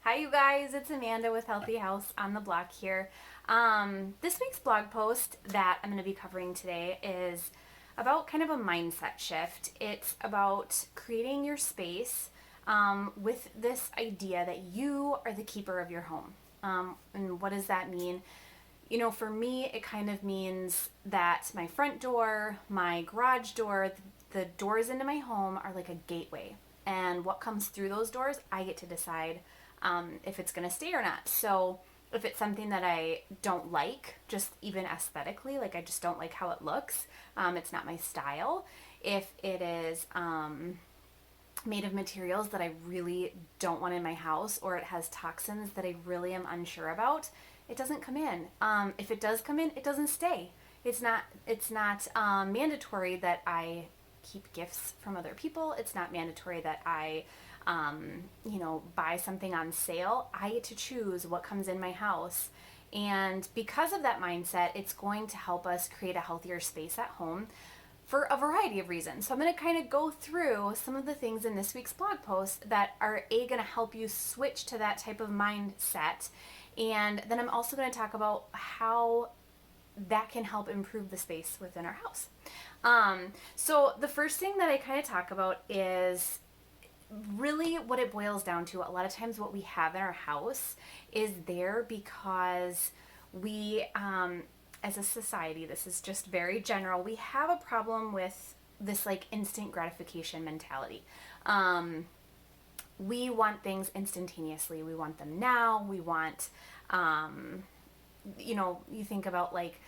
Hi, you guys. It's Amanda with Healthy House on the block here. This week's blog post that I'm going to be covering today is about kind of a mindset shift. It's about creating your space with this idea that you are the keeper of your home. And what does that mean? You know, for me, it kind of means that my front door, my garage door, the doors into my home are like a gateway. And what comes through those doors, I get to decide if it's going to stay or not. So if it's something that I don't like, just even aesthetically, like I just don't like how it looks, it's not my style. If it is made of materials that I really don't want in my house, or it has toxins that I really am unsure about, it doesn't come in. If it does come in, it doesn't stay. It's not mandatory that I keep gifts from other people. It's not mandatory that I buy something on sale. I get to choose what comes in my house. And because of that mindset, it's going to help us create a healthier space at home for a variety of reasons. So I'm going to kind of go through some of the things in this week's blog post that are going to help you switch to that type of mindset. And then I'm also going to talk about how that can help improve the space within our house. So the first thing that I kind of talk about is really what it boils down to. A lot of times what we have in our house is there because we, as a society, this is just very general, we have a problem with this like instant gratification mentality. We want things instantaneously. We want them now. We want, you think about like,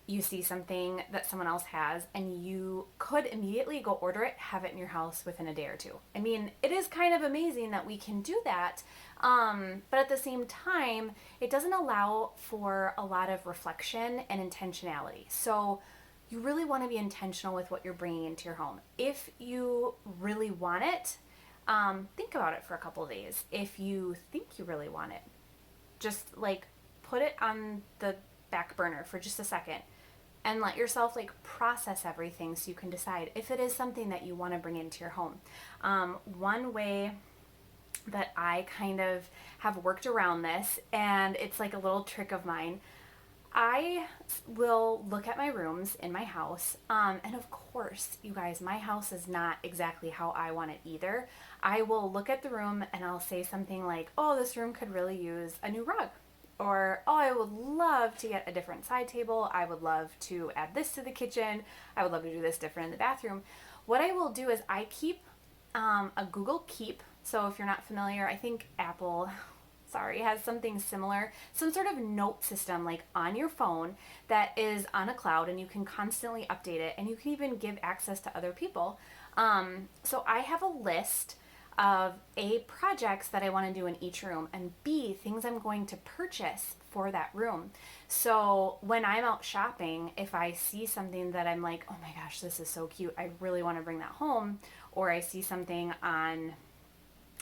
you see something that someone else has and you could immediately go order it, have it in your house within a day or two. I mean, it is kind of amazing that we can do that. But at the same time, it doesn't allow for a lot of reflection and intentionality. So you really want to be intentional with what you're bringing into your home. If you really want it, think about it for a couple of days. If you think you really want it, just like put it on the back burner for just a second and let yourself like process everything so you can decide if it is something that you want to bring into your home. One way that I kind of have worked around this, and it's like a little trick of mine, I will look at my rooms in my house, and of course, you guys, my house is not exactly how I want it either. I will look at the room and I'll say something like, oh, this room could really use a new rug. Or, oh, I would love to get a different side table. I would love to add this to the kitchen. I would love to do this different in the bathroom. What I will do is I keep a Google Keep. So if you're not familiar, I think Apple, has something similar, some sort of note system like on your phone that is on a cloud, and you can constantly update it, and you can even give access to other people. So I have a list of A, projects that I want to do in each room, and B, things I'm going to purchase for that room. So when I'm out shopping, if I see something that I'm like, oh my gosh, this is so cute, I really want to bring that home, or I see something on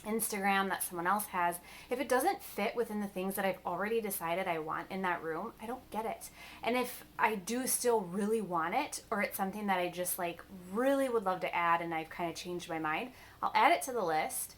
Instagram that someone else has, if it doesn't fit within the things that I've already decided I want in that room, I don't get it. And if I do still really want it, or it's something that I just like really would love to add and I've kind of changed my mind, I'll add it to the list.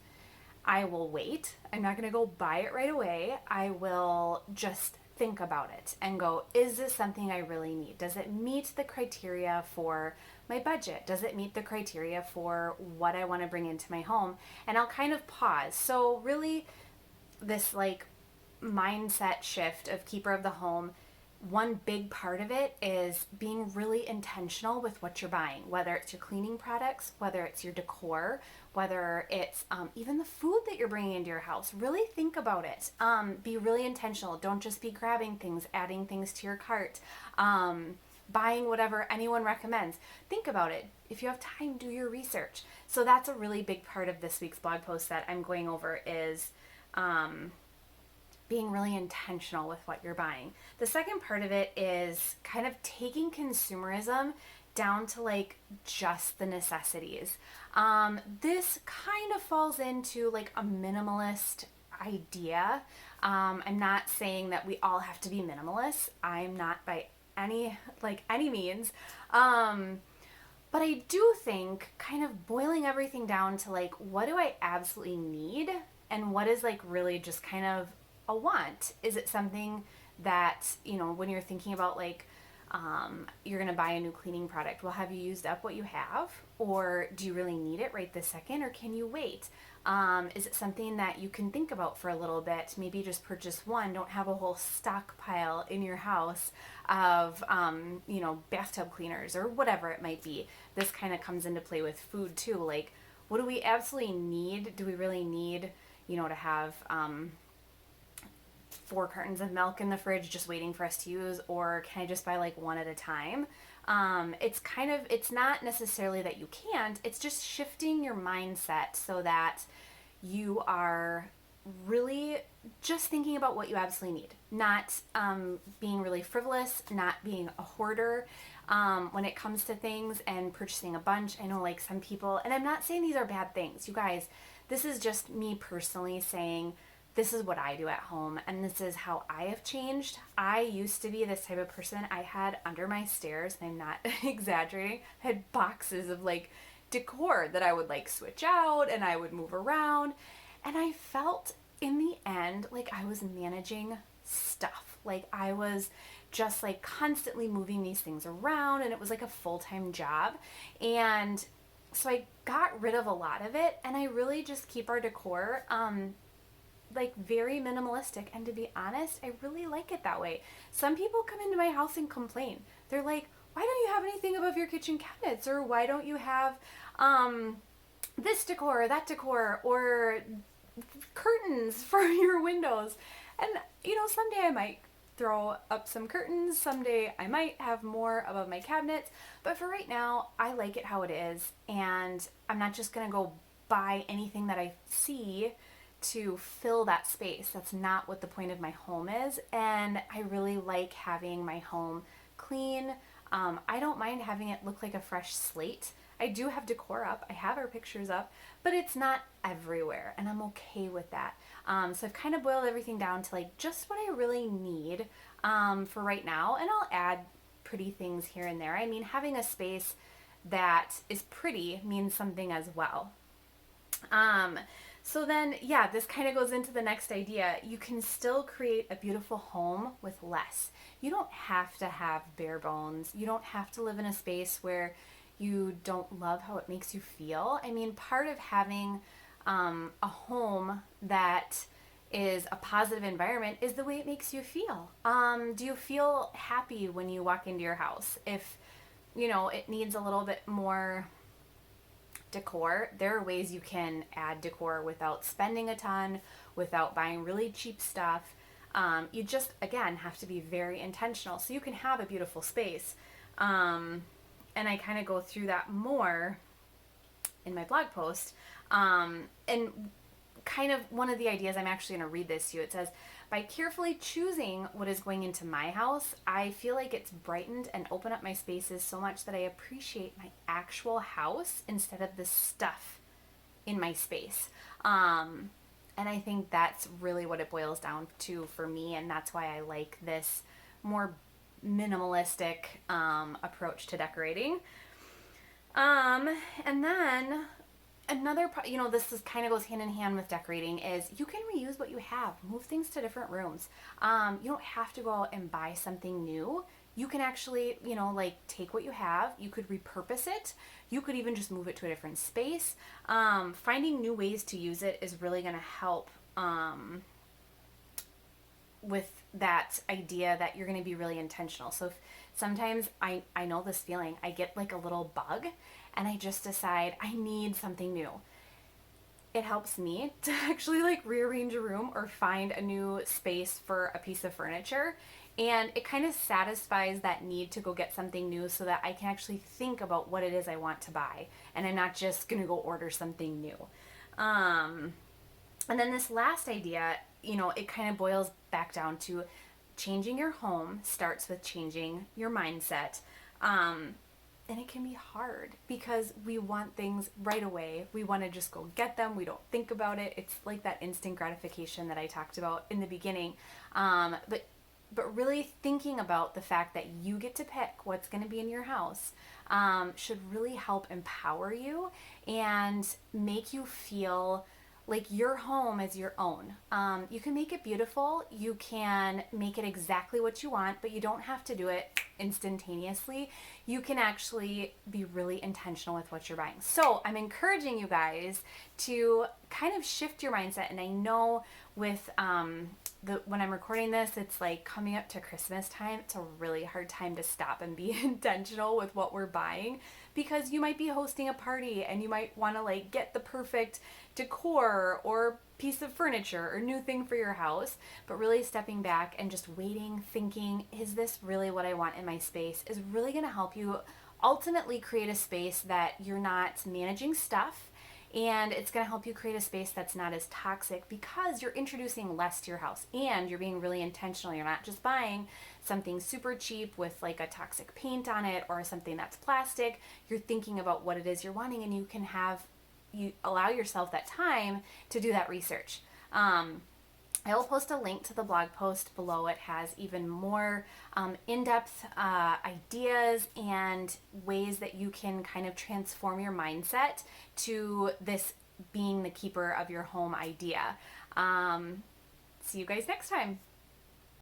I will wait. I'm not going to go buy it right away. I will just think about it and go, is this something I really need? Does it meet the criteria for my budget? Does it meet the criteria for what I want to bring into my home? And I'll kind of pause. So really this like mindset shift of keeper of the home, one big part of it is being really intentional with what you're buying, whether it's your cleaning products, whether it's your decor, whether it's even the food that you're bringing into your house. Really think about it. Be really intentional. Don't just be grabbing things, adding things to your cart, buying whatever anyone recommends. Think about it. If you have time, do your research. So that's a really big part of this week's blog post that I'm going over is being really intentional with what you're buying. The second part of it is kind of taking consumerism down to like just the necessities. This kind of falls into like a minimalist idea. I'm not saying that we all have to be minimalists. I'm not by any means. But I do think kind of boiling everything down to like, what do I absolutely need and what is like really just kind of a want. Is it something that, when you're thinking about like, you're going to buy a new cleaning product, well, have you used up what you have? Or do you really need it right this second? Or can you wait? Is it something that you can think about for a little bit? Maybe just purchase one. Don't have a whole stockpile in your house of, bathtub cleaners or whatever it might be. This kind of comes into play with food too. Like, what do we absolutely need? Do we really need, to have 4 cartons of milk in the fridge just waiting for us to use? Or can I just buy like one at a time? It's not necessarily that you can't, it's just shifting your mindset so that you are really just thinking about what you absolutely need, not being really frivolous, not being a hoarder when it comes to things and purchasing a bunch. I know like some people, and I'm not saying these are bad things, you guys, this is just me personally saying, this is what I do at home, and this is how I have changed. I used to be this type of person. I had under my stairs, and I'm not exaggerating, I had boxes of like decor that I would like switch out and I would move around. And I felt in the end like I was managing stuff. Like I was just like constantly moving these things around, and it was like a full-time job. And so I got rid of a lot of it, and I really just keep our decor like very minimalistic. And to be honest, I really like it that way. Some people come into my house and complain. They're like, why don't you have anything above your kitchen cabinets? Or why don't you have this decor or that decor or curtains for your windows? And someday I might throw up some curtains, someday I might have more above my cabinets, but for right now I like it how it is, and I'm not just gonna go buy anything that I see to fill that space. That's not what the point of my home is. And I really like having my home clean. I don't mind having it look like a fresh slate. I do have decor up, I have our pictures up, but it's not everywhere, and I'm okay with that. So I've kind of boiled everything down to like just what I really need for right now, and I'll add pretty things here and there. I mean, having a space that is pretty means something as well. So then, yeah, this kind of goes into the next idea. You can still create a beautiful home with less. You don't have to have bare bones. You don't have to live in a space where you don't love how it makes you feel. I mean, part of having a home that is a positive environment is the way it makes you feel. Do you feel happy when you walk into your house? If, it needs a little bit more decor, there are ways you can add decor without spending a ton, without buying really cheap stuff. You just, again, have to be very intentional so you can have a beautiful space. And I kind of go through that more in my blog post. And kind of one of the ideas, I'm actually going to read this to you. It says, by carefully choosing what is going into my house, I feel like it's brightened and opened up my spaces so much that I appreciate my actual house instead of the stuff in my space. And I think that's really what it boils down to for me, and that's why I like this more minimalistic approach to decorating. And then another, this is kind of goes hand in hand with decorating, is you can reuse what you have. Move things to different rooms. You don't have to go out and buy something new. You can actually, take what you have. You could repurpose it. You could even just move it to a different space. Finding new ways to use it is really going to help with that idea that you're going to be really intentional. So sometimes I know this feeling. I get like a little bug, and I just decide I need something new. It helps me to actually like rearrange a room or find a new space for a piece of furniture. And it kind of satisfies that need to go get something new so that I can actually think about what it is I want to buy. And I'm not just going to go order something new. And then this last idea, it kind of boils back down to changing your home starts with changing your mindset. And it can be hard because we want things right away. We want to just go get them. We don't think about it. It's like that instant gratification that I talked about in the beginning. But really thinking about the fact that you get to pick what's going to be in your house should really help empower you and make you feel like your home is your own. You can make it beautiful. You can make it exactly what you want, but you don't have to do it instantaneously. You can actually be really intentional with what you're buying. So I'm encouraging you guys to kind of shift your mindset. And I know with when I'm recording this, it's like coming up to Christmas time. It's a really hard time to stop and be intentional with what we're buying, because you might be hosting a party and you might want to like get the perfect decor or piece of furniture or new thing for your house, but really stepping back and just waiting, thinking, is this really what I want in my space, is really going to help you ultimately create a space that you're not managing stuff, and it's going to help you create a space that's not as toxic, because you're introducing less to your house and you're being really intentional. You're not just buying something super cheap with like a toxic paint on it or something that's plastic. You're thinking about what it is you're wanting, and you allow yourself that time to do that research. I will post a link to the blog post below. It has even more in-depth ideas and ways that you can kind of transform your mindset to this being the keeper of your home idea. See you guys next time.